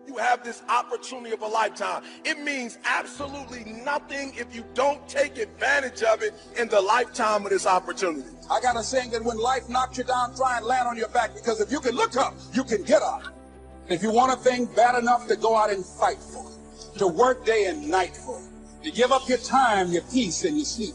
You have this opportunity of a lifetime. It means absolutely nothing if you don't take advantage of it in the lifetime of this opportunity. I got a saying that when life knocks you down, try and land on your back, because if you can look up, you can get up. If you want a thing bad enough to go out and fight for it, to work day and night for it, to give up your time, your peace, and your sleep,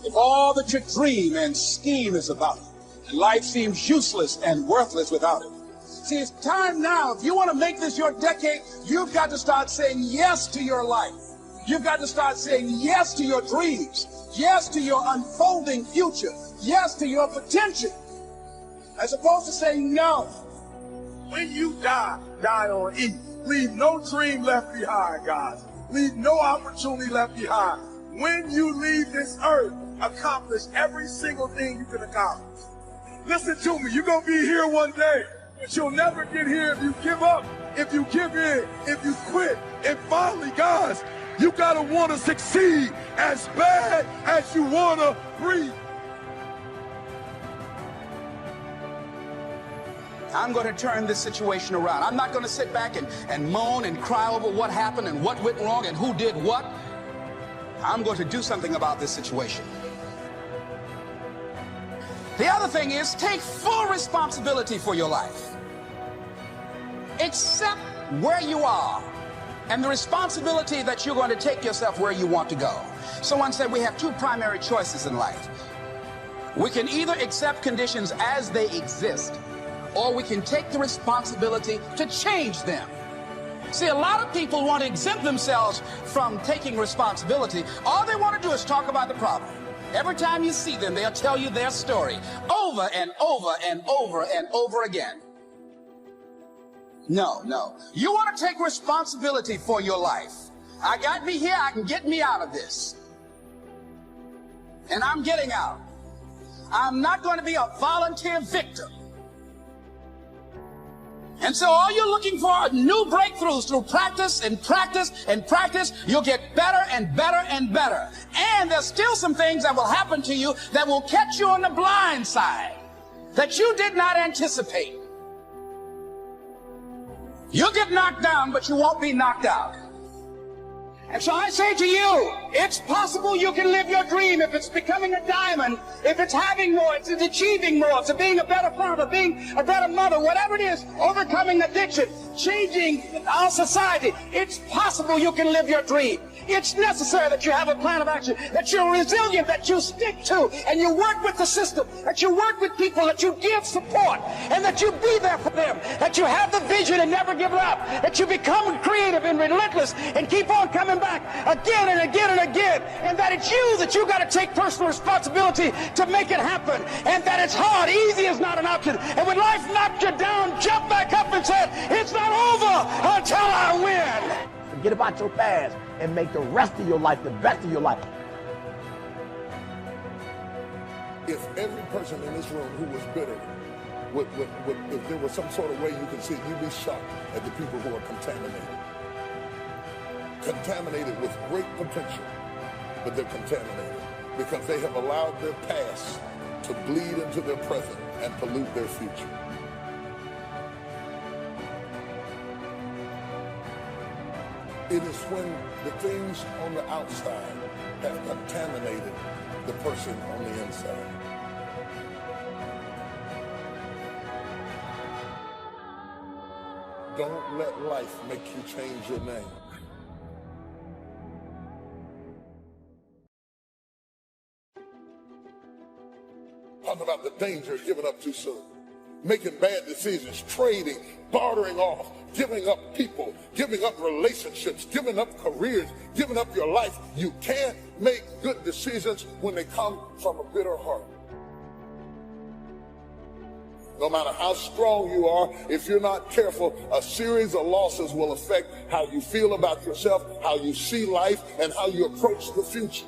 if all that you dream and scheme is about it, and life seems useless and worthless without it. See, it's time now. If you want to make this your decade, you've got to start saying yes to your life. You've got to start saying yes to your dreams, yes to your unfolding future, yes to your potential, as opposed to saying no. When you die, die on E. Leave no dream left behind, guys. Leave no opportunity left behind. When you leave this earth, accomplish every single thing you can accomplish. Listen to me, you're going to be here one day. But you'll never get here if you give up, if you give in, if you quit. And finally, guys, you gotta want to succeed as bad as you want to breathe. I'm going to turn this situation around. I'm not going to sit back and moan and cry over what happened and what went wrong and who did what. I'm going to do something about this situation. The other thing is, take full responsibility for your life. Accept where you are and the responsibility that you're going to take yourself where you want to go. Someone said we have two primary choices in life. We can either accept conditions as they exist, or we can take the responsibility to change them. See, a lot of people want to exempt themselves from taking responsibility. All they want to do is talk about the problem. Every time you see them, they'll tell you their story over and over and over and over again. No. You want to take responsibility for your life. I got me here, I can get me out of this. And I'm getting out. I'm not going to be a volunteer victim. And so all you're looking for are new breakthroughs through practice and practice and practice. You'll get better and better and better. And there's still some things that will happen to you that will catch you on the blind side that you did not anticipate. You'll get knocked down, but you won't be knocked out. And so I say to you, it's possible you can live your dream. If it's becoming a diamond, if it's having more, it's achieving more, it's being a better father, being a better mother, whatever it is, overcoming addiction, changing our society, it's possible you can live your dream. It's necessary that you have a plan of action, that you're resilient, that you stick to, and you work with the system, that you work with people, that you give support, and that you be there for them, that you have the vision and never give up, that you become creative and relentless and keep on coming back again and again and again, and that it's you that you got to take personal responsibility to make it happen, and that it's hard. Easy is not an option. And when life knocked you down, jump back up and say, it's not over until I win. Forget about your past and make the rest of your life the best of your life. If every person in this room who was bitter, if there was some sort of way you could see it, you'd be shocked at the people who are contaminated. Contaminated with great potential, but they're contaminated because they have allowed their past to bleed into their present and pollute their future. It is when the things on the outside have contaminated the person on the inside. Don't let life make you change your name. Talk about the danger of giving up too soon. Making bad decisions, trading, bartering off, giving up people, giving up relationships, giving up careers, giving up your life. You can't make good decisions when they come from a bitter heart. No matter how strong you are, if you're not careful, a series of losses will affect how you feel about yourself, how you see life, and how you approach the future.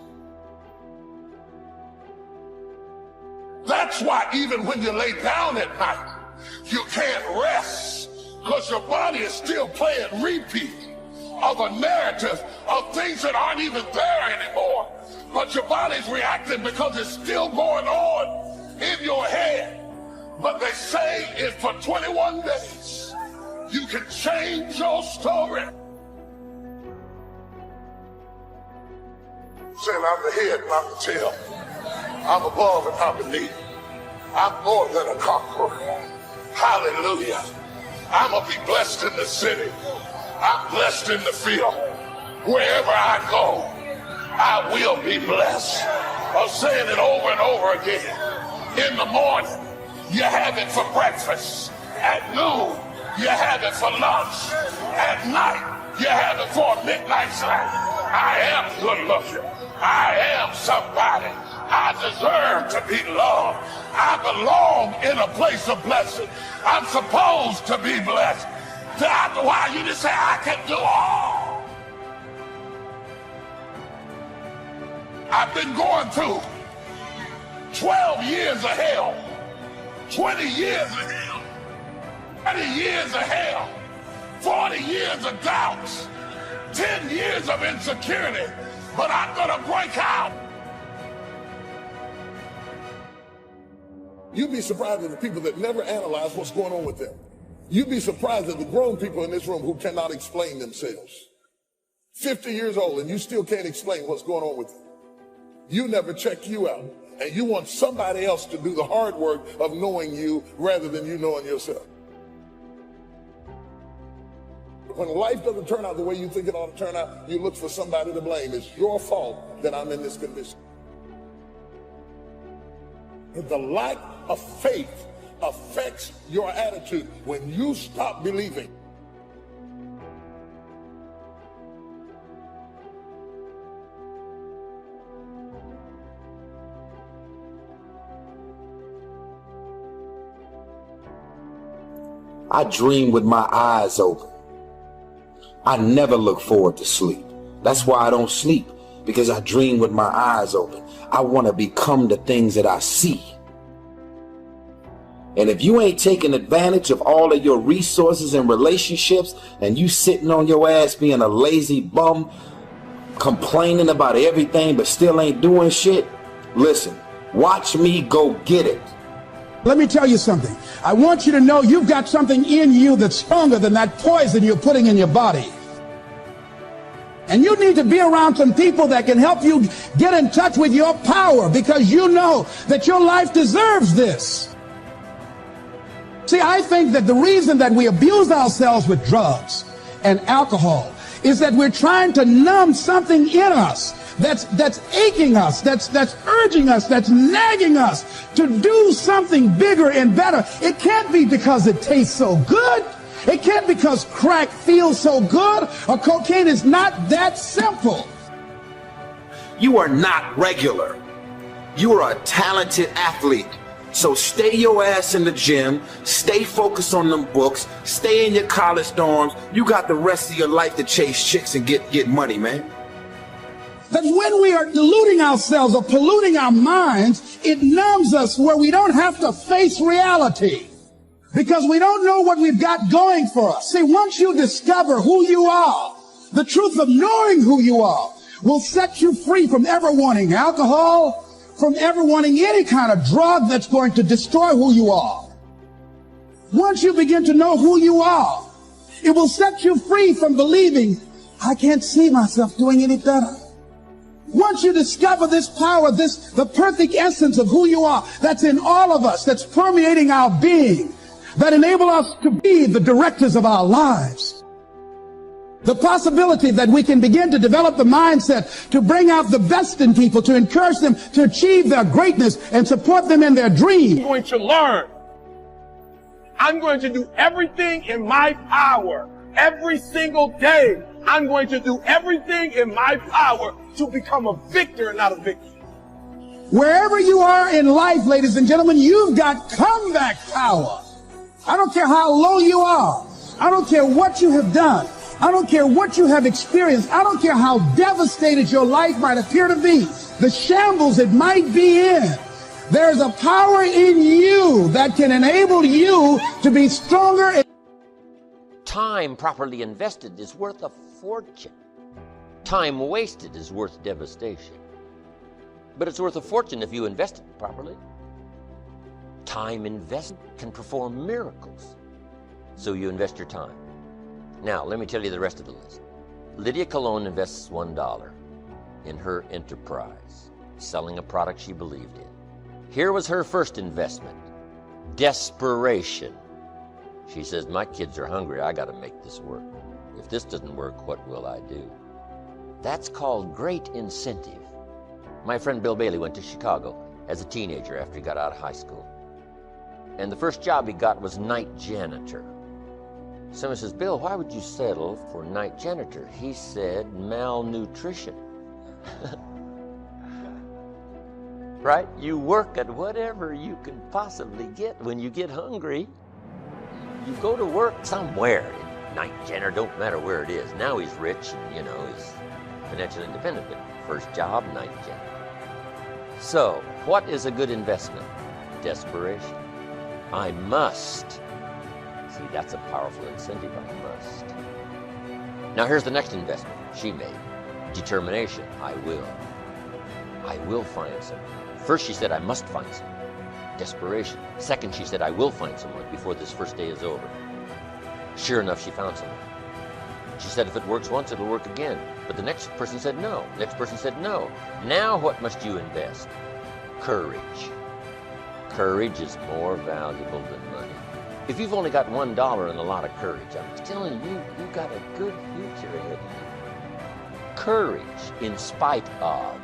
That's why even when you lay down at night, you can't rest because your body is still playing repeat of a narrative of things that aren't even there anymore. But your body's reacting because it's still going on in your head. But they say it's for 21 days You can change your story. Saying I'm the head, not the tail. I'm above and not beneath. I'm more than a conqueror. Hallelujah. I'm going to be blessed in the city. I'm blessed in the field. Wherever I go, I will be blessed. I'm saying it over and over again. In the morning, you have it for breakfast. At noon, you have it for lunch. At night, you have it for a midnight snack. I am good looking. I am somebody. I deserve to be loved. I belong in a place of blessing. I'm supposed to be blessed. That's why you just say, I can do all. I've been going through 12 years of hell, 20 years of hell, 30 years of hell, 40 years of doubts, 10 years of insecurity, but I'm gonna break out. You'd be surprised at the people that never analyze what's going on with them. You'd be surprised at the grown people in this room who cannot explain themselves. 50 years old and you still can't explain what's going on with you. You never check you out, and you want somebody else to do the hard work of knowing you rather than you knowing yourself. When life doesn't turn out the way you think it ought to turn out, you look for somebody to blame. It's your fault that I'm in this condition. But the lack of faith affects your attitude when you stop believing. I dream with my eyes open. I never look forward to sleep. That's why I don't sleep, because I dream with my eyes open. I want to become the things that I see. And if you ain't taking advantage of all of your resources and relationships, and you sitting on your ass being a lazy bum, complaining about everything but still ain't doing shit, listen, watch me go get it. Let me tell you something. I want you to know you've got something in you that's stronger than that poison you're putting in your body. And you need to be around some people that can help you get in touch with your power, because you know that your life deserves this. See, I think that the reason that we abuse ourselves with drugs and alcohol is that we're trying to numb something in us that's aching us, that's urging us, that's nagging us to do something bigger and better. It can't be because it tastes so good. It can't because crack feels so good, or cocaine. Is not that simple. You are not regular. You are a talented athlete. So stay your ass in the gym, stay focused on them books, stay in your college dorms. You got the rest of your life to chase chicks and get money, man. That when we are deluding ourselves or polluting our minds, it numbs us where we don't have to face reality, because we don't know what we've got going for us. See, once you discover who you are, the truth of knowing who you are will set you free from ever wanting alcohol, from ever wanting any kind of drug that's going to destroy who you are. Once you begin to know who you are, it will set you free from believing, I can't see myself doing any better. Once you discover this power, the perfect essence of who you are, that's in all of us, that's permeating our being, that enable us to be the directors of our lives. The possibility that we can begin to develop the mindset to bring out the best in people, to encourage them to achieve their greatness and support them in their dreams. I'm going to learn. I'm going to do everything in my power every single day. I'm going to do everything in my power to become a victor and not a victim. Wherever you are in life, ladies and gentlemen, you've got comeback power. I don't care how low you are. I don't care what you have done. I don't care what you have experienced. I don't care how devastated your life might appear to be, the shambles it might be in. There's a power in you that can enable you to be stronger. Time properly invested is worth a fortune. Time wasted is worth devastation. But it's worth a fortune if you invest it properly. Time invested can perform miracles. So you invest your time. Now, let me tell you the rest of the list. Lydia Colon invests $1 in her enterprise, selling a product she believed in. Here was her first investment, desperation. She says, my kids are hungry, I gotta make this work. If this doesn't work, what will I do? That's called great incentive. My friend Bill Bailey went to Chicago as a teenager after he got out of high school. And the first job he got was night janitor. Someone says, Bill, why would you settle for night janitor? He said, malnutrition. Right? You work at whatever you can possibly get. When you get hungry, you go to work somewhere. Night janitor, don't matter where it is. Now he's rich and, he's financially independent. But first job, night janitor. So, what is a good investment? Desperation. I must. See, that's a powerful incentive. I must. Now here's the next investment she made. Determination. I will find someone. First she said, I must find someone. Desperation. Second, she said, I will find someone before this first day is over. Sure enough, she found someone. She said, if it works once, it'll work again. But the next person said no. The next person said no. Now what must you invest? Courage. Courage is more valuable than money. If you've only got $1 and a lot of courage, I'm telling you, you've got a good future ahead of you. Courage in spite of.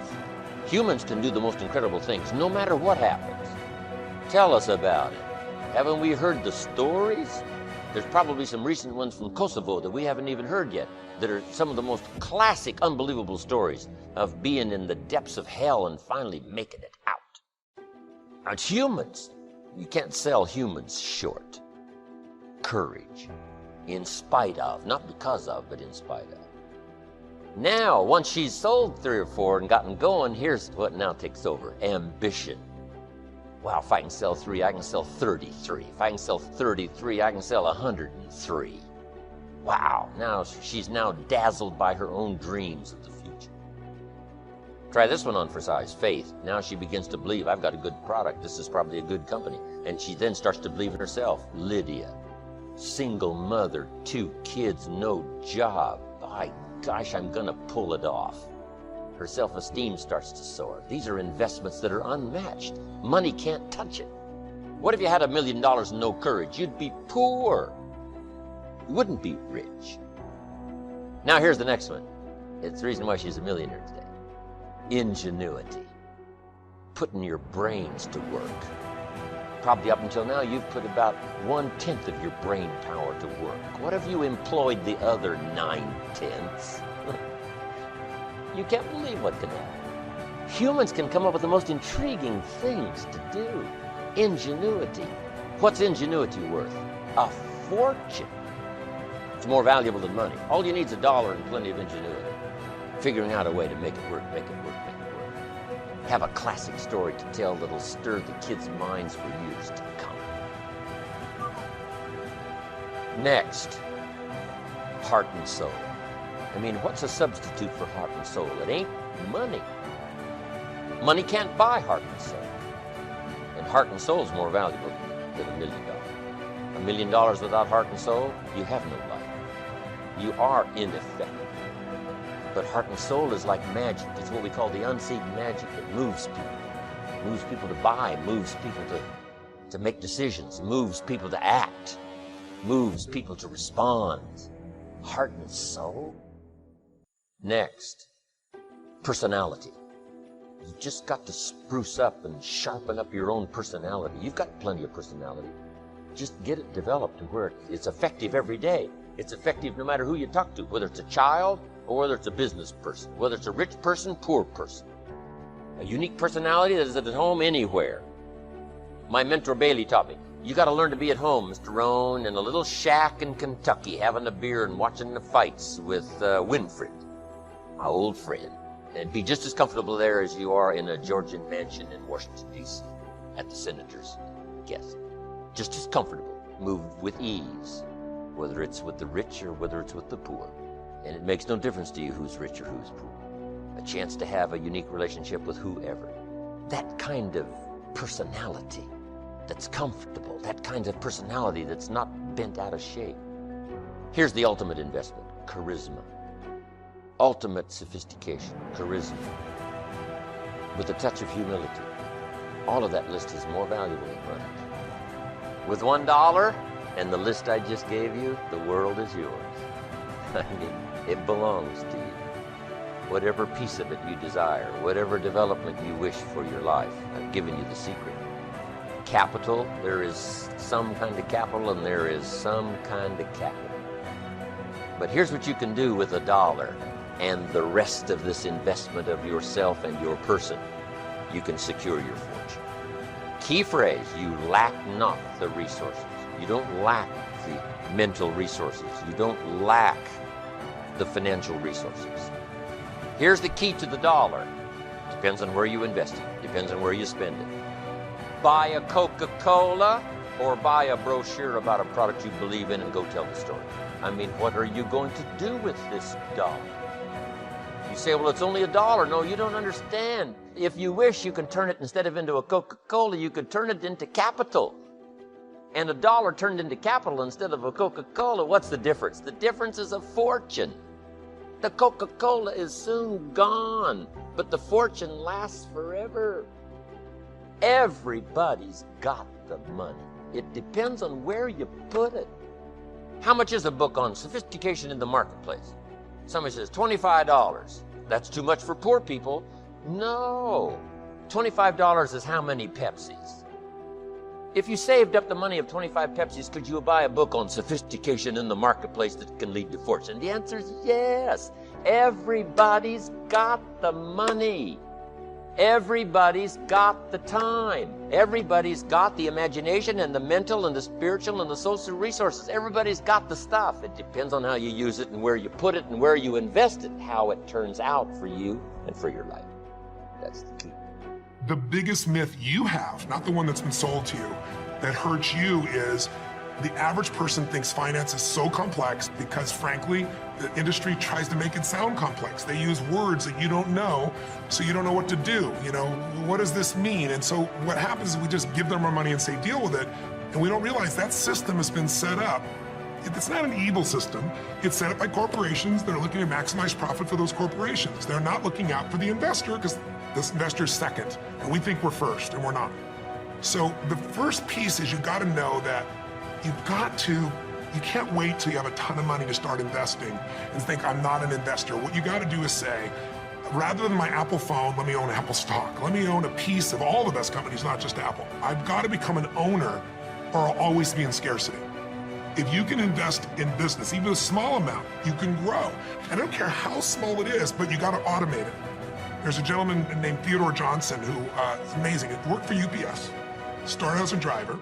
Humans can do the most incredible things, no matter what happens. Tell us about it. Haven't we heard the stories? There's probably some recent ones from Kosovo that we haven't even heard yet, that are some of the most classic, unbelievable stories of being in the depths of hell and finally making it out. Now, it's humans. You can't sell humans short. Courage. In spite of. Not because of, but in spite of. Now, once she's sold 3 or 4 and gotten going, here's what now takes over. Ambition. Wow, if I can sell 3, I can sell 33. If I can sell 33, I can sell 103. Wow, now she's now dazzled by her own dreams of the future. Try this one on for size, faith. Now she begins to believe, I've got a good product, this is probably a good company. And she then starts to believe in herself. Lydia, single mother, 2 kids, no job. By gosh, I'm gonna pull it off. Her self-esteem starts to soar. These are investments that are unmatched. Money can't touch it. What if you had $1 million and no courage? You'd be poor. You wouldn't be rich. Now here's the next one. It's the reason why she's a millionaire today. Ingenuity. Putting your brains to work. Probably up until now, you've put about 1/10 of your brain power to work. What have you employed the other 9/10? You can't believe what can happen. Humans can come up with the most intriguing things to do. Ingenuity. What's ingenuity worth? A fortune. It's more valuable than money. All you need is $1 and plenty of ingenuity. Figuring out a way to make it work, make it work, make it work. Have a classic story to tell that'll stir the kids' minds for years to come. Next, heart and soul. I mean, what's a substitute for heart and soul? It ain't money. Money can't buy heart and soul. And heart and soul is more valuable than $1 million. $1 million without heart and soul, you have no life. You are ineffective. But heart and soul is like magic. It's what we call the unseen magic that moves people. Moves people to buy, moves people to make decisions, moves people to act, moves people to respond. Heart and soul? Next, personality. You've just got to spruce up and sharpen up your own personality. You've got plenty of personality. Just get it developed to where it's effective every day. It's effective no matter who you talk to, whether it's a child or whether it's a business person, whether it's a rich person, poor person. A unique personality that is at home anywhere. My mentor Bailey taught me, you got to learn to be at home, Mr. Rohn, in a little shack in Kentucky, having a beer and watching the fights with Winfred, my old friend. And be just as comfortable there as you are in a Georgian mansion in Washington, D.C. at the senator's guest. Just as comfortable. Move with ease, whether it's with the rich or whether it's with the poor. And it makes no difference to you who's rich or who's poor. A chance to have a unique relationship with whoever. That kind of personality that's comfortable, that kind of personality that's not bent out of shape. Here's the ultimate investment, charisma. Ultimate sophistication, charisma. With a touch of humility. All of that list is more valuable than money. With $1 and the list I just gave you, the world is yours. I mean, it belongs to you. Whatever piece of it you desire, whatever development you wish for your life, I've given you the secret. Capital, there is some kind of capital and there is some kind of capital. But here's what you can do with $1 and the rest of this investment of yourself and your person. You can secure your fortune. Key phrase, you lack not the resources. You don't lack the mental resources. You don't lack the financial resources. Here's the key to the $1. Depends on where you invest it. Depends on where you spend it. Buy a Coca-Cola or buy a brochure about a product you believe in and go tell the story. I mean, what are you going to do with this $1? You say, well, it's only $1. No, you don't understand. If you wish, you can turn it, instead of into a Coca-Cola, you could turn it into capital. And $1 turned into capital instead of a Coca-Cola, what's the difference? The difference is a fortune. The Coca-Cola is soon gone, but the fortune lasts forever. Everybody's got the money. It depends on where you put it. How much is a book on sophistication in the marketplace? Somebody says, $25. That's too much for poor people. No. $25 is how many Pepsis? If you saved up the money of 25 Pepsis, could you buy a book on sophistication in the marketplace that can lead to fortune? The answer is yes. Everybody's got the money. Everybody's got the time. Everybody's got the imagination and the mental and the spiritual and the social resources. Everybody's got the stuff. It depends on how you use it and where you put it and where you invest it, how it turns out for you and for your life. That's the key. The biggest myth you have, not the one that's been sold to you, that hurts you is the average person thinks finance is so complex because, frankly, the industry tries to make it sound complex. They use words that you don't know, so you don't know what to do. You know, what does this mean? And so what happens is we just give them our money and say, deal with it, and we don't realize that system has been set up. It's not an evil system. It's set up by corporations that are looking to maximize profit for those corporations. They're not looking out for the investor because this investor's second, and we think we're first, and we're not. So the first piece is you got to know that you can't wait till you have a ton of money to start investing and think, I'm not an investor. What you got to do is say, rather than my Apple phone, let me own Apple stock. Let me own a piece of all the best companies, not just Apple. I've got to become an owner or I'll always be in scarcity. If you can invest in business, even a small amount, you can grow. I don't care how small it is, but you got to automate it. There's a gentleman named Theodore Johnson who is amazing. He worked for UPS, started as a driver,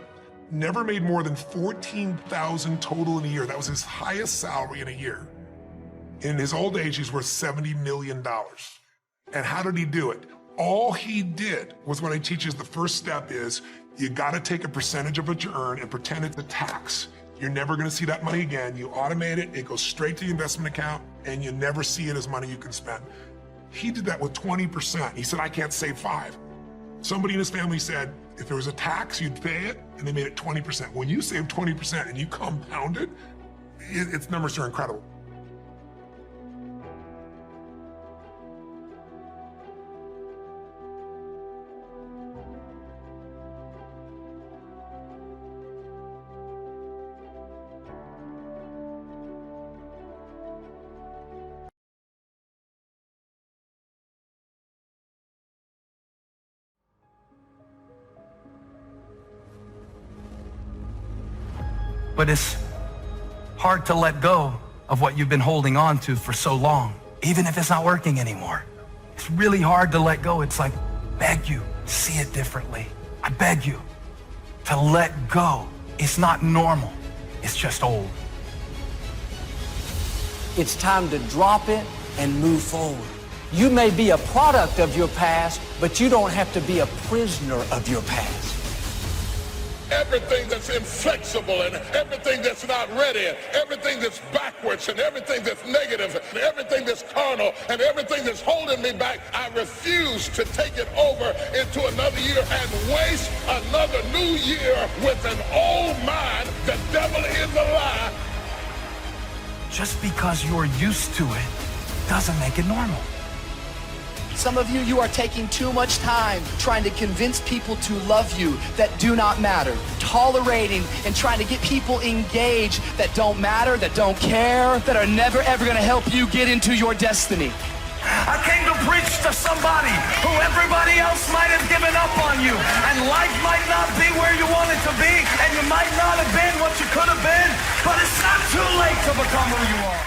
never made more than $14,000 total in a year. That was his highest salary in a year. In his old age, he's worth $70 million. And how did he do it? All he did was, what I teach is the first step is you got to take a percentage of what you earn and pretend it's a tax. You're never going to see that money again. You automate it, it goes straight to the investment account, and you never see it as money you can spend. He did that with 20%. He said, I can't save 5. Somebody in his family said, if there was a tax, you'd pay it, and they made it 20%. When you save 20% and you compound it, its numbers are incredible. But it's hard to let go of what you've been holding on to for so long, even if it's not working anymore. It's really hard to let go. It's like, beg you, see it differently. I beg you to let go. It's not normal. It's just old. It's time to drop it and move forward. You may be a product of your past, but you don't have to be a prisoner of your past. everything that's inflexible and everything that's not ready, and everything that's backwards and everything that's negative and everything that's carnal and everything that's holding me back, I refuse to take it over into another year and waste another new year with an old mind. The devil is a lie. Just because you're used to it doesn't make it normal. Some of you are taking too much time trying to convince people to love you that do not matter. Tolerating and trying to get people engaged that don't matter, that don't care, that are never ever going to help you get into your destiny. I came to preach to somebody who everybody else might have given up on you. And life might not be where you want it to be, and you might not have been what you could have been, but it's not too late to become who you are.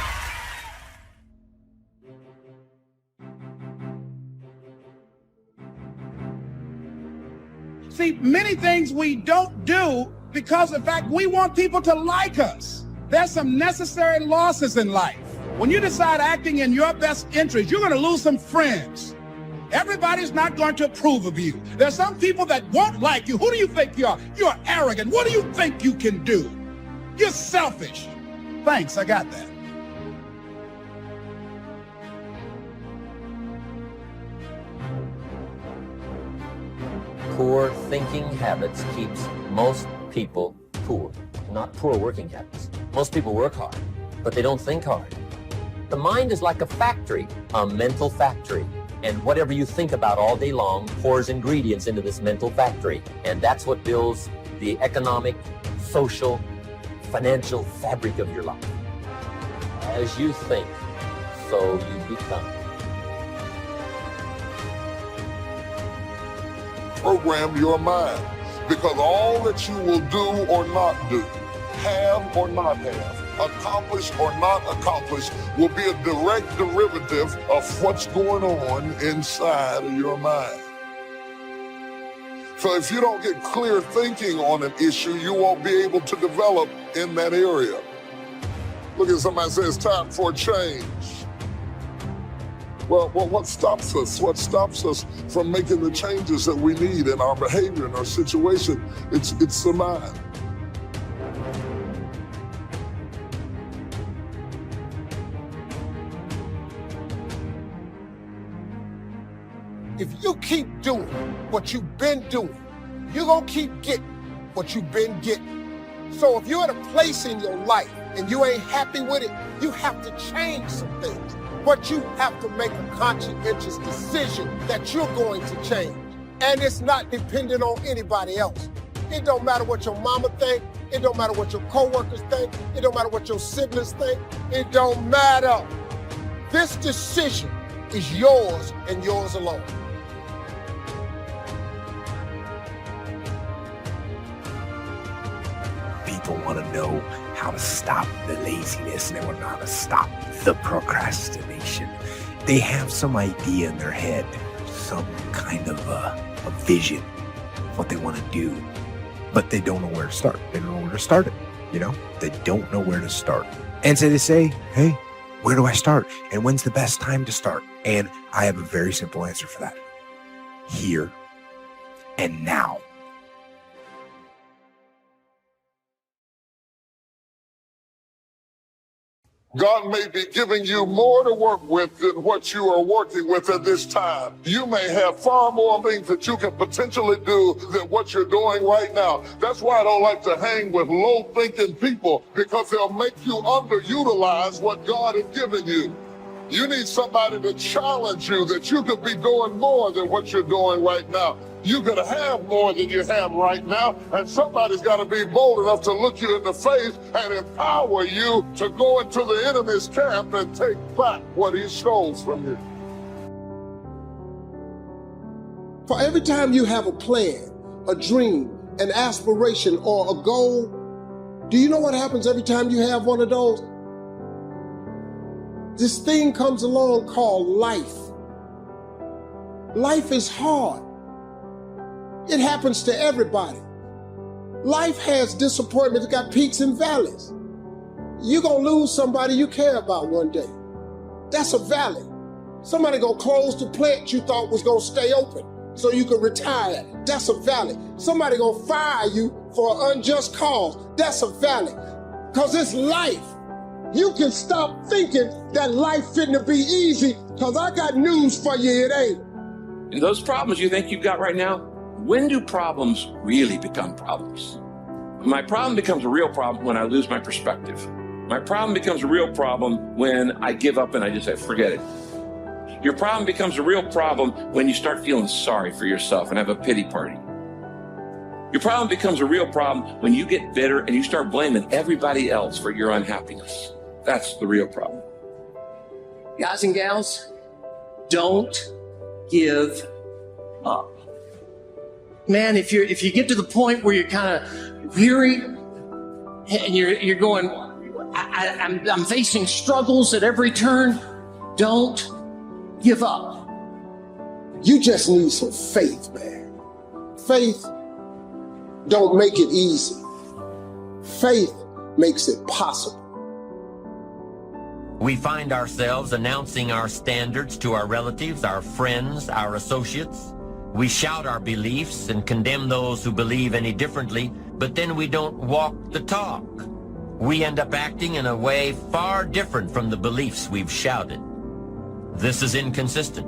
See, many things we don't do because, in fact, we want people to like us. There's some necessary losses in life. When you decide acting in your best interest, you're going to lose some friends. Everybody's not going to approve of you. There's some people that won't like you. Who do you think you are? You're arrogant. What do you think you can do? You're selfish. Thanks, I got that. Poor thinking habits keeps most people poor, not poor working habits. Most people work hard, but they don't think hard. The mind is like a factory, a mental factory. And whatever you think about all day long pours ingredients into this mental factory. And that's what builds the economic, social, financial fabric of your life. As you think, so you become. Program your mind, because all that you will do or not do, have or not have, accomplish or not accomplish, will be a direct derivative of what's going on inside of your mind. So if you don't get clear thinking on an issue, you won't be able to develop in that area. Look at somebody say it's time for a change. Well, what stops us? What stops us from making the changes that we need in our behavior, in our situation? It's the mind. If you keep doing what you've been doing, you're gonna keep getting what you've been getting. So if you're at a place in your life and you ain't happy with it, you have to change some things. But you have to make a conscientious decision that you're going to change. And it's not dependent on anybody else. It don't matter what your mama think. It don't matter what your coworkers think. It don't matter what your siblings think. It don't matter. This decision is yours and yours alone. People want to know how to stop the laziness, and they want to know how to stop the procrastination. They have some idea in their head, some kind of a vision of what they want to do, but they don't know where to start. They don't know where to start it, They don't know where to start. And so they say, hey, where do I start? And when's the best time to start? And I have a very simple answer for that. Here and now. God may be giving you more to work with than what you are working with at this time. You may have far more things that you can potentially do than what you're doing right now. That's why I don't like to hang with low-thinking people, because they'll make you underutilize what God has given you. You need somebody to challenge you that you could be doing more than what you're doing right now. You could have more than you have right now, and somebody's got to be bold enough to look you in the face and empower you to go into the enemy's camp and take back what he stole from you. For every time you have a plan, a dream, an aspiration, or a goal, do you know what happens every time you have one of those? This thing comes along called life. Life is hard. It happens to everybody. Life has disappointments. It got peaks and valleys. You're going to lose somebody you care about one day. That's a valley. Somebody going to close the plant you thought was going to stay open so you could retire. That's a valley. Somebody gonna fire you for an unjust cause. That's a valley. Because it's life. You can stop thinking that life fitting be easy, because I got news for you, it ain't. And those problems you think you've got right now, when do problems really become problems? My problem becomes a real problem when I lose my perspective. My problem becomes a real problem when I give up and I just say, forget it. Your problem becomes a real problem when you start feeling sorry for yourself and have a pity party. Your problem becomes a real problem when you get bitter and you start blaming everybody else for your unhappiness. That's the real problem. Guys and gals, don't give up. Man, if you get to the point where you're kind of weary and you're going, I'm facing struggles at every turn, don't give up. You just need some faith, man. Faith don't make it easy. Faith makes it possible. We find ourselves announcing our standards to our relatives, our friends, our associates. We shout our beliefs and condemn those who believe any differently, but then we don't walk the talk. We end up acting in a way far different from the beliefs we've shouted. This is inconsistent.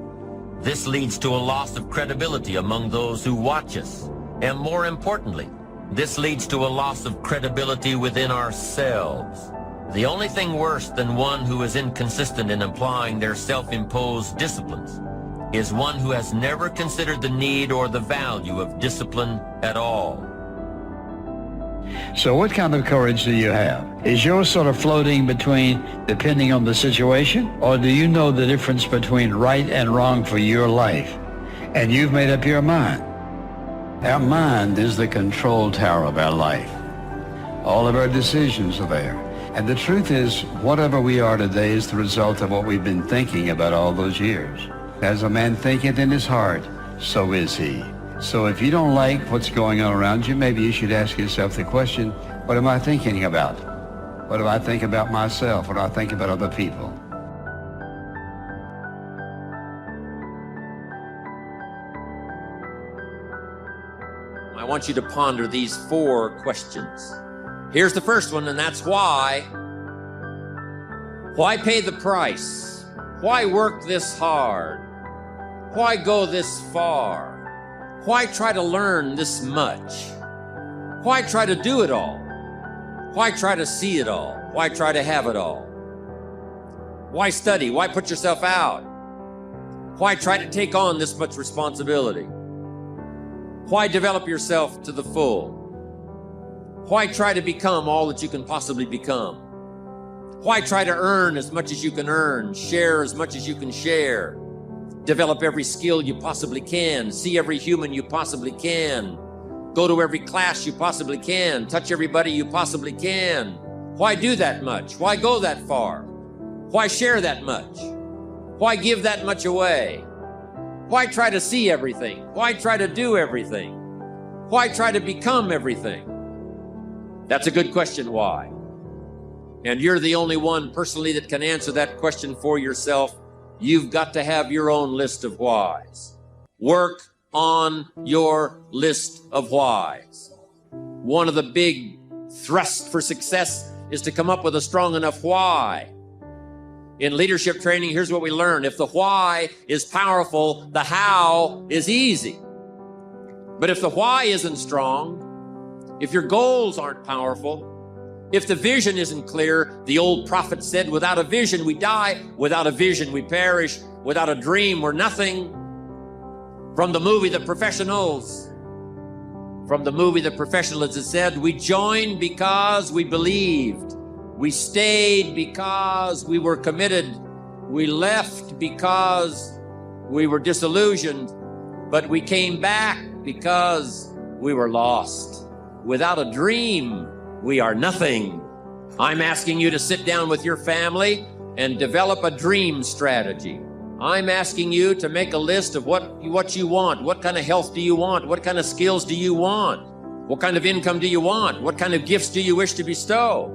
This leads to a loss of credibility among those who watch us. And more importantly, this leads to a loss of credibility within ourselves. The only thing worse than one who is inconsistent in applying their self-imposed disciplines is one who has never considered the need or the value of discipline at all. So what kind of courage do you have? Is yours sort of floating between depending on the situation, or do you know the difference between right and wrong for your life? And you've made up your mind. Our mind is the control tower of our life. All of our decisions are there. And the truth is, whatever we are today is the result of what we've been thinking about all those years. As a man thinketh in his heart, so is he. So if you don't like what's going on around you, maybe you should ask yourself the question, what am I thinking about? What do I think about myself? What do I think about other people? I want you to ponder these 4 questions. Here's the first one, and that's why. Why pay the price? Why work this hard? Why go this far? Why try to learn this much? Why try to do it all? Why try to see it all? Why try to have it all? Why study? Why put yourself out? Why try to take on this much responsibility? Why develop yourself to the full? Why try to become all that you can possibly become? Why try to earn as much as you can earn, share as much as you can share, develop every skill you possibly can, see every human you possibly can, go to every class you possibly can, touch everybody you possibly can? Why do that much? Why go that far? Why share that much? Why give that much away? Why try to see everything? Why try to do everything? Why try to become everything? That's a good question, why? And you're the only one personally that can answer that question for yourself. You've got to have your own list of whys. Work on your list of whys. One of the big thrusts for success is to come up with a strong enough why. In leadership training, here's what we learn. If the why is powerful, the how is easy. But if the why isn't strong, if your goals aren't powerful, if the vision isn't clear, the old prophet said, without a vision we die, without a vision we perish, without a dream we're nothing. From the movie The Professionals, it said, we joined because we believed. We stayed because we were committed. We left because we were disillusioned, but we came back because we were lost. Without a dream, we are nothing. I'm asking you to sit down with your family and develop a dream strategy. I'm asking you to make a list of what you want. What kind of health do you want? What kind of skills do you want? What kind of income do you want? What kind of gifts do you wish to bestow?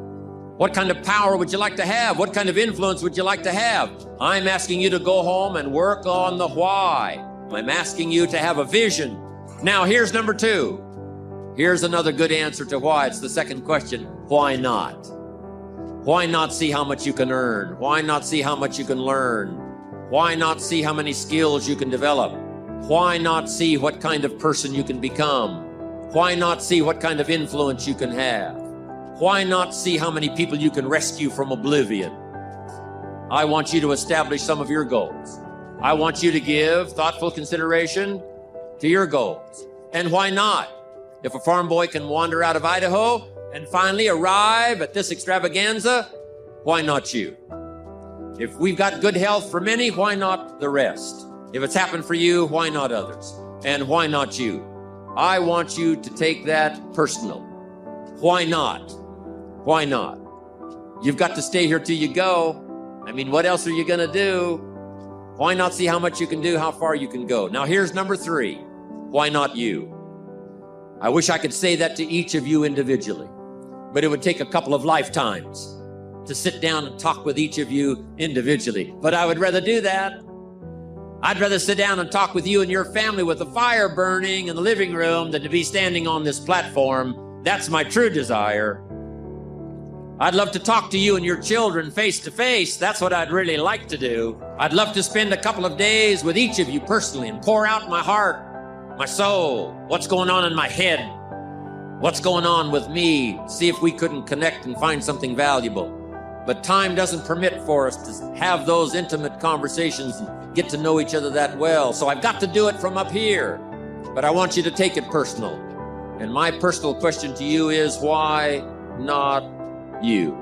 What kind of power would you like to have? What kind of influence would you like to have? I'm asking you to go home and work on the why. I'm asking you to have a vision. Now, here's number 2. Here's another good answer to why. It's the second question. Why not? Why not see how much you can earn? Why not see how much you can learn? Why not see how many skills you can develop? Why not see what kind of person you can become? Why not see what kind of influence you can have? Why not see how many people you can rescue from oblivion? I want you to establish some of your goals. I want you to give thoughtful consideration to your goals. And why not? If a farm boy can wander out of Idaho and finally arrive at this extravaganza, why not you? If we've got good health for many, why not the rest? If it's happened for you, why not others? And why not you? I want you to take that personal. Why not? Why not? You've got to stay here till you go. I mean, what else are you going to do? Why not see how much you can do, how far you can go? Now, here's number 3. Why not you? I wish I could say that to each of you individually, but it would take a couple of lifetimes to sit down and talk with each of you individually. But I would rather do that. I'd rather sit down and talk with you and your family with the fire burning in the living room than to be standing on this platform. That's my true desire. I'd love to talk to you and your children face to face. That's what I'd really like to do. I'd love to spend a couple of days with each of you personally and pour out my heart, my soul, what's going on in my head, what's going on with me, see if we couldn't connect and find something valuable. But time doesn't permit for us to have those intimate conversations and get to know each other that well. So I've got to do it from up here. But I want you to take it personal. And my personal question to you is, why not you?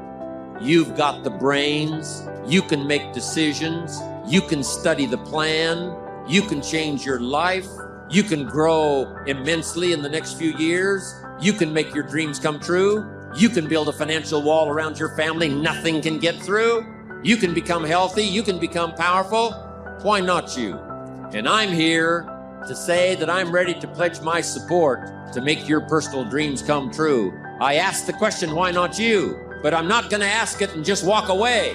You've got the brains. You can make decisions. You can study the plan. You can change your life. You can grow immensely in the next few years. You can make your dreams come true. You can build a financial wall around your family nothing can get through. You can become healthy. You can become powerful. Why not you? And I'm here to say that I'm ready to pledge my support to make your personal dreams come true. I asked the question, why not you? But I'm not going to ask it and just walk away.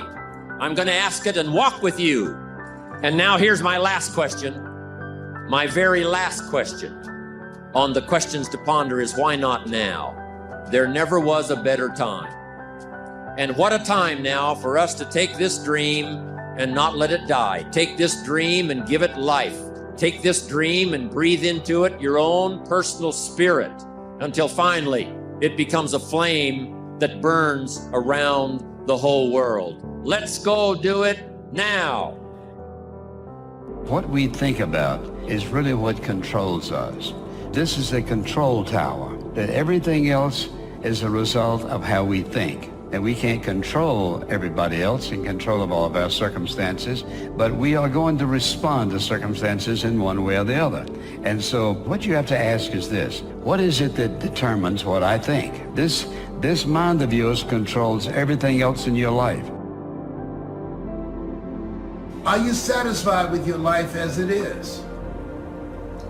I'm going to ask it and walk with you. And now here's my last question. My very last question on the questions to ponder is, why not now? There never was a better time. And what a time now for us to take this dream and not let it die. Take this dream and give it life. Take this dream and breathe into it your own personal spirit until finally it becomes a flame that burns around the whole world. Let's go do it now. What we think about is really what controls us. This is a control tower, that everything else is a result of how we think. And we can't control everybody else in control of all of our circumstances, but we are going to respond to circumstances in one way or the other. And so what you have to ask is this: what is it that determines what I think? This mind of yours controls everything else in your life. Are you satisfied with your life as it is?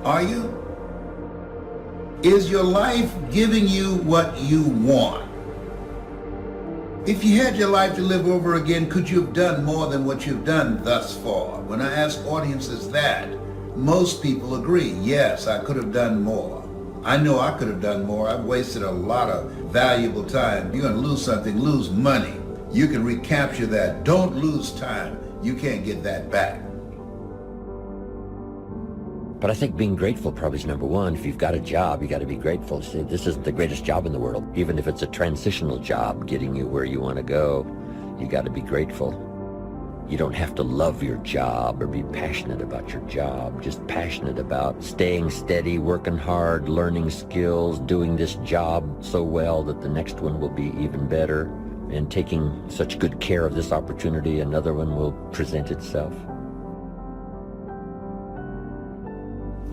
Are you? Is your life giving you what you want? If you had your life to live over again, could you have done more than what you've done thus far? When I ask audiences that, most people agree, yes, I could have done more. I know I could have done more. I've wasted a lot of valuable time. You're going to lose something, lose money. You can recapture that. Don't lose time. You can't get that back. But I think being grateful probably is number one. If you've got a job, you got to be grateful. See, this isn't the greatest job in the world. Even if it's a transitional job getting you where you want to go, you got to be grateful. You don't have to love your job or be passionate about your job. Just passionate about staying steady, working hard, learning skills, doing this job so well that the next one will be even better, and taking such good care of this opportunity, another one will present itself.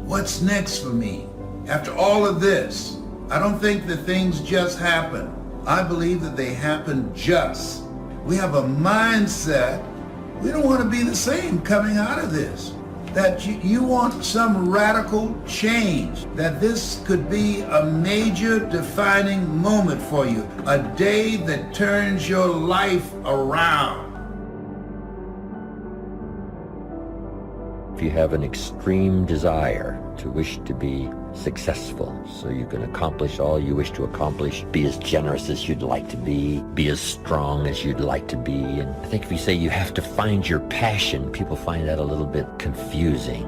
What's next for me? After all of this, I don't think that things just happen. I believe that they happen just. We have a mindset. We don't want to be the same coming out of this. That you want some radical change. That this could be a major defining moment for you. A day that turns your life around. If you have an extreme desire to wish to be successful, so you can accomplish all you wish to accomplish, be as generous as you'd like to be as strong as you'd like to be. And I think if you say you have to find your passion, people find that a little bit confusing.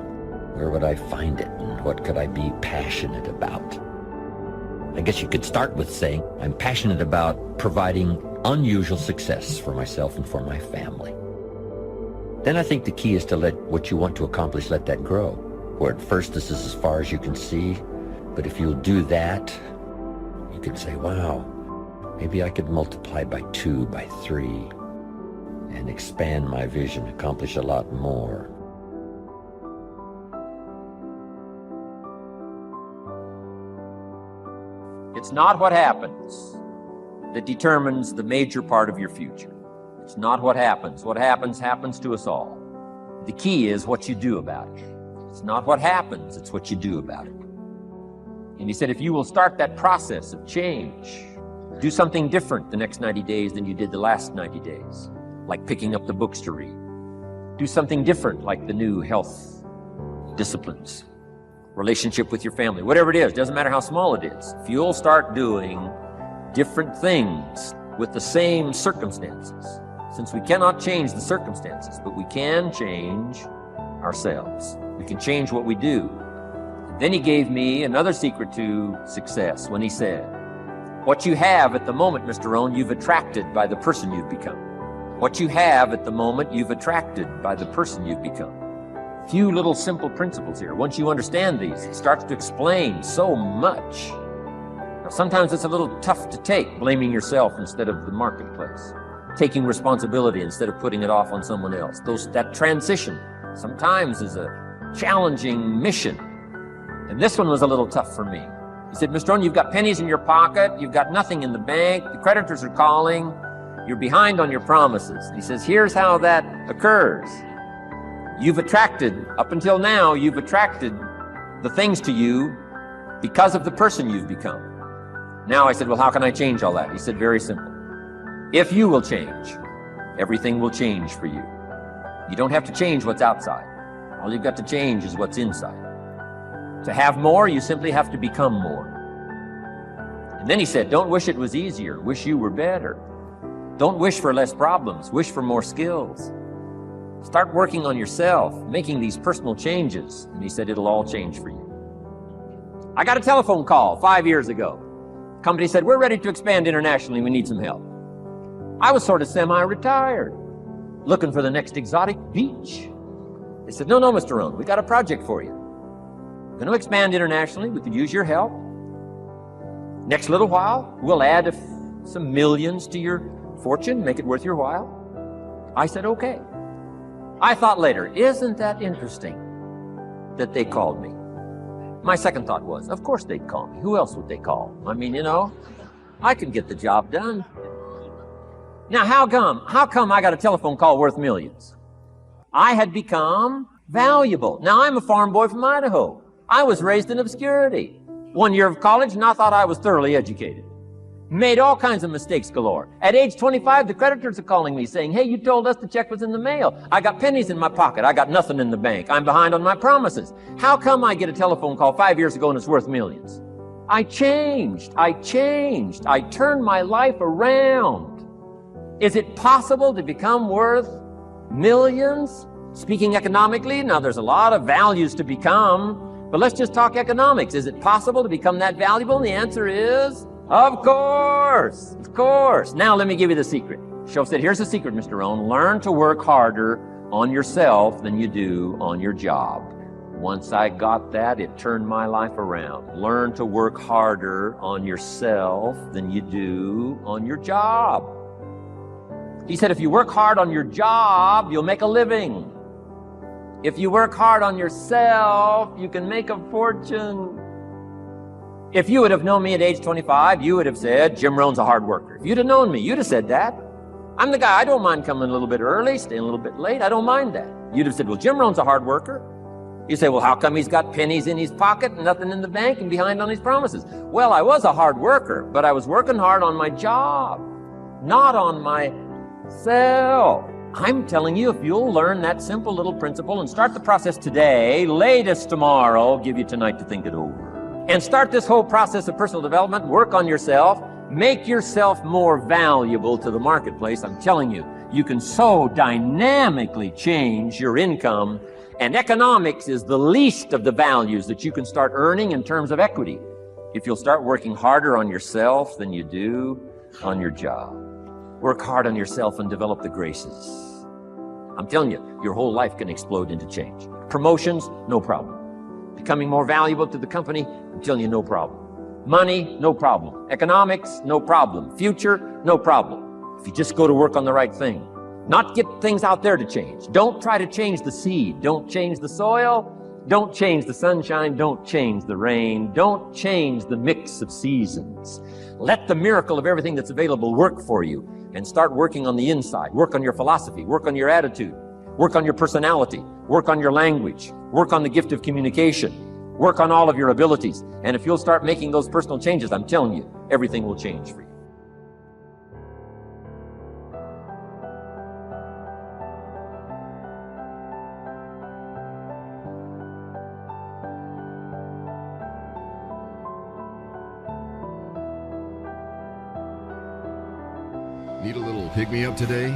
Where would I find it, and what could I be passionate about? I guess you could start with saying I'm passionate about providing unusual success for myself and for my family. Then I think the key is to let what you want to accomplish, let that grow. Where at first this is as far as you can see, but if you'll do that, you can say, wow, maybe I could multiply by 2, by 3, and expand my vision, accomplish a lot more. It's not what happens that determines the major part of your future. It's not what happens. What happens happens to us all. The key is what you do about it. It's not what happens, it's what you do about it. And he said, if you will start that process of change, do something different the next 90 days than you did the last 90 days, like picking up the books to read. Do something different, like the new health disciplines, relationship with your family, whatever it is, doesn't matter how small it is. If you'll start doing different things with the same circumstances, since we cannot change the circumstances, but we can change ourselves. We can change what we do. And then he gave me another secret to success when he said, what you have at the moment, Mr. Rohn, you've attracted by the person you've become. What you have at the moment, you've attracted by the person you've become. Few little simple principles here. Once you understand these, it starts to explain so much. Now, sometimes it's a little tough to take, blaming yourself instead of the marketplace, taking responsibility instead of putting it off on someone else. That transition sometimes is a challenging mission. And this one was a little tough for me. He said, Mr. Rohn, you've got pennies in your pocket, you've got nothing in the bank, the creditors are calling, you're behind on your promises. He says, here's how that occurs. You've attracted, up until now, you've attracted the things to you because of the person you've become. Now I said, well, how can I change all that? He said, very simple. If you will change, everything will change for you. You don't have to change what's outside. All you've got to change is what's inside. To have more, you simply have to become more. And then he said, don't wish it was easier, wish you were better. Don't wish for less problems, wish for more skills. Start working on yourself, making these personal changes. And he said, it'll all change for you. I got a telephone call 5 years ago. The company said, we're ready to expand internationally, we need some help. I was sort of semi-retired, looking for the next exotic beach. They said, no, Mr. Rohn, we got a project for you. We're going to expand internationally, we could use your help. Next little while, we'll add some millions to your fortune, make it worth your while. I said, okay. I thought later, isn't that interesting that they called me? My second thought was, of course they'd call me. Who else would they call? I mean, I could get the job done. Now, how come I got a telephone call worth millions? I had become valuable. Now, I'm a farm boy from Idaho. I was raised in obscurity. 1 year of college, and I thought I was thoroughly educated. Made all kinds of mistakes galore. At age 25, the creditors are calling me saying, hey, you told us the check was in the mail. I got pennies in my pocket. I got nothing in the bank. I'm behind on my promises. How come I get a telephone call 5 years ago and it's worth millions? I changed. I turned my life around. Is it possible to become worth millions? Speaking economically, now there's a lot of values to become, but let's just talk economics. Is it possible to become that valuable? And the answer is, of course. Now let me give you the secret. Show said, here's the secret, Mr. Rohn. Learn to work harder on yourself than you do on your job. Once I got that, it turned my life around. Learn to work harder on yourself than you do on your job. He said, if you work hard on your job, you'll make a living. If you work hard on yourself, you can make a fortune. If you would have known me at age 25, you would have said, Jim Rohn's a hard worker. If you'd have known me, you'd have said that. I'm the guy, I don't mind coming a little bit early, staying a little bit late. I don't mind that. You'd have said, well, Jim Rohn's a hard worker. You say, well, how come he's got pennies in his pocket and nothing in the bank and behind on his promises? Well, I was a hard worker, but I was working hard on my job, not on myself. I'm telling you, if you'll learn that simple little principle and start the process today, latest tomorrow, give you tonight to think it over. And start this whole process of personal development, work on yourself, make yourself more valuable to the marketplace. I'm telling you, you can so dynamically change your income, and economics is the least of the values that you can start earning in terms of equity if you'll start working harder on yourself than you do on your job. Work hard on yourself and develop the graces. I'm telling you, your whole life can explode into change. Promotions, no problem. Becoming more valuable to the company, I'm telling you, no problem. Money, no problem. Economics, no problem. Future, no problem. If you just go to work on the right thing. Not get things out there to change. Don't try to change the seed. Don't change the soil. Don't change the sunshine. Don't change the rain. Don't change the mix of seasons. Let the miracle of everything that's available work for you, and start working on the inside. Work on your philosophy. Work on your attitude. Work on your personality. Work on your language. Work on the gift of communication. Work on all of your abilities. And if you'll start making those personal changes, I'm telling you, everything will change for you. Need a little pick-me-up today?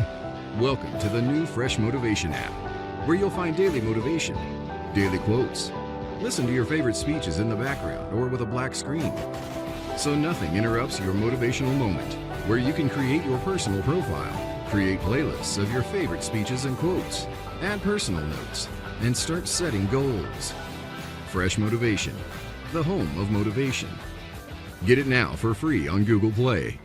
Welcome to the new Fresh Motivation app, where you'll find daily motivation, daily quotes. Listen to your favorite speeches in the background or with a black screen, so nothing interrupts your motivational moment, where you can create your personal profile, create playlists of your favorite speeches and quotes, add personal notes, and start setting goals. Fresh Motivation, the home of motivation. Get it now for free on Google Play.